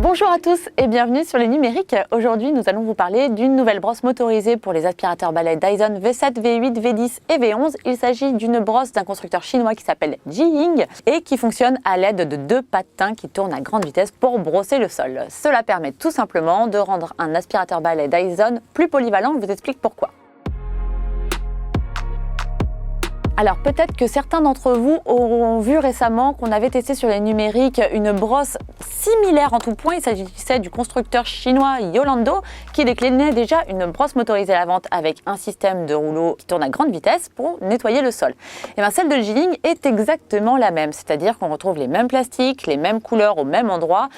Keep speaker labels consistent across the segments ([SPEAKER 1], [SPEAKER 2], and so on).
[SPEAKER 1] Bonjour à tous et bienvenue sur les numériques. Aujourd'hui, nous allons vous parler d'une nouvelle brosse motorisée pour les aspirateurs balais Dyson V7, V8, V10 et V11. Il s'agit d'une brosse d'un constructeur chinois qui s'appelle Jiying et qui fonctionne à l'aide de deux patins qui tournent à grande vitesse pour brosser le sol. Cela permet tout simplement de rendre un aspirateur balai Dyson plus polyvalent. Je vous explique pourquoi. Alors peut-être que certains d'entre vous auront vu récemment qu'on avait testé sur les numériques une brosse similaire en tout point. Il s'agissait du constructeur chinois Yolando qui déclinait déjà une brosse motorisée à la vente avec un système de rouleau qui tourne à grande vitesse pour nettoyer le sol. Et bien celle de Jiying est exactement la même, c'est-à-dire qu'on retrouve les mêmes plastiques, les mêmes couleurs au même endroit.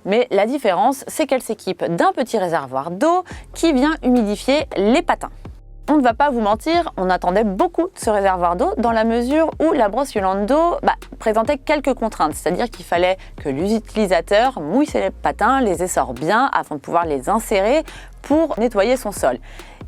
[SPEAKER 1] Mais la différence, c'est qu'elle s'équipe d'un petit réservoir d'eau qui vient humidifier les patins. On ne va pas vous mentir, on attendait beaucoup de ce réservoir d'eau dans la mesure où la brosse Yolando présentait quelques contraintes, c'est-à-dire qu'il fallait que l'utilisateur mouille ses patins, les essore bien afin de pouvoir les insérer pour nettoyer son sol.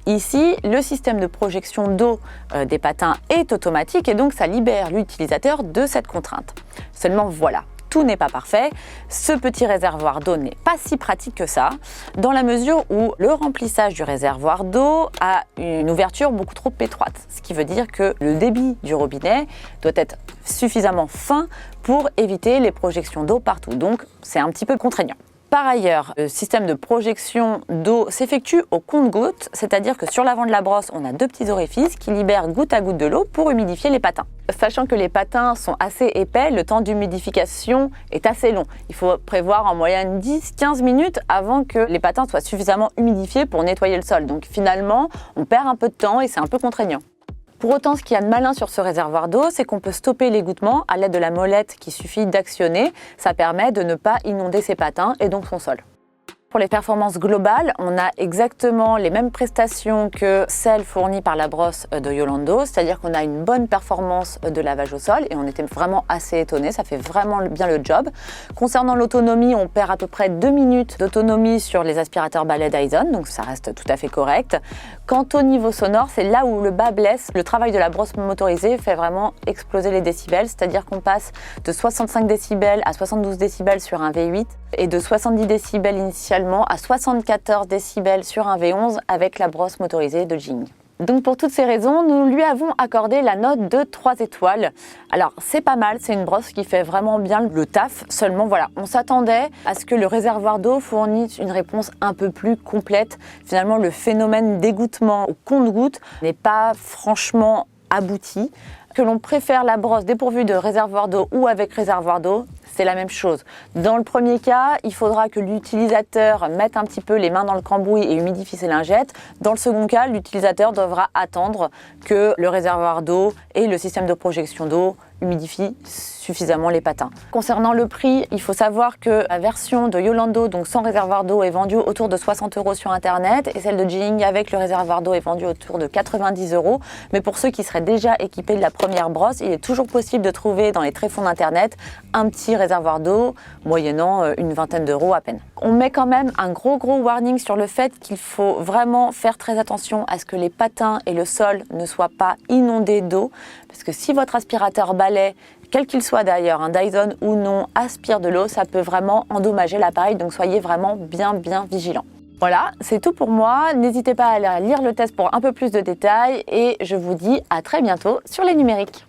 [SPEAKER 1] Ici, le système de projection d'eau des patins est automatique et donc ça libère l'utilisateur de cette contrainte. Seulement voilà. Tout n'est pas parfait, ce petit réservoir d'eau n'est pas si pratique que ça, dans la mesure où le remplissage du réservoir d'eau a une ouverture beaucoup trop étroite, ce qui veut dire que le débit du robinet doit être suffisamment fin pour éviter les projections d'eau partout, donc c'est un petit peu contraignant. Par ailleurs, le système de projection d'eau s'effectue au compte-gouttes, c'est-à-dire que sur l'avant de la brosse, on a deux petits orifices qui libèrent goutte à goutte de l'eau pour humidifier les patins. Sachant que les patins sont assez épais, le temps d'humidification est assez long. Il faut prévoir en moyenne 10-15 minutes avant que les patins soient suffisamment humidifiés pour nettoyer le sol. Donc finalement, on perd un peu de temps et c'est un peu contraignant. Pour autant, ce qu'il y a de malin sur ce réservoir d'eau, c'est qu'on peut stopper l'égouttement à l'aide de la molette qu'il suffit d'actionner. Ça permet de ne pas inonder ses patins et donc son sol. Pour les performances globales, on a exactement les mêmes prestations que celles fournies par la brosse de Yolando, c'est-à-dire qu'on a une bonne performance de lavage au sol et on était vraiment assez étonnés, ça fait vraiment bien le job. Concernant l'autonomie, on perd à peu près 2 minutes d'autonomie sur les aspirateurs balai Dyson, donc ça reste tout à fait correct. Quant au niveau sonore, c'est là où le bas blesse. Le travail de la brosse motorisée fait vraiment exploser les décibels, c'est-à-dire qu'on passe de 65 décibels à 72 décibels sur un V8 et de 70 décibels initialement à 74 décibels sur un V11 avec la brosse motorisée de Jiying. Donc pour toutes ces raisons, nous lui avons accordé la note de 3 étoiles. Alors c'est pas mal, c'est une brosse qui fait vraiment bien le taf, seulement voilà, on s'attendait à ce que le réservoir d'eau fournisse une réponse un peu plus complète. Finalement, le phénomène d'égouttement au compte-gouttes n'est pas franchement abouti. Que l'on préfère la brosse dépourvue de réservoir d'eau ou avec réservoir d'eau, c'est la même chose. Dans le premier cas, il faudra que l'utilisateur mette un petit peu les mains dans le cambouis et humidifie ses lingettes. Dans le second cas, l'utilisateur devra attendre que le réservoir d'eau et le système de projection d'eau humidifient suffisamment les patins. Concernant le prix, il faut savoir que la version de Yolando, donc sans réservoir d'eau, est vendue autour de 60 € sur internet et celle de Jiying avec le réservoir d'eau est vendue autour de 90 €. Mais pour ceux qui seraient déjà équipés de la première brosse, il est toujours possible de trouver dans les tréfonds d'internet un petit réservoir d'eau moyennant une vingtaine d'euros à peine. On met quand même un gros warning sur le fait qu'il faut vraiment faire très attention à ce que les patins et le sol ne soient pas inondés d'eau, parce que si votre aspirateur balai, quel qu'il soit d'ailleurs, un Dyson ou non, aspire de l'eau, ça peut vraiment endommager l'appareil, donc soyez vraiment bien vigilants. Voilà, c'est tout pour moi. N'hésitez pas à aller lire le test pour un peu plus de détails et je vous dis à très bientôt sur les numériques.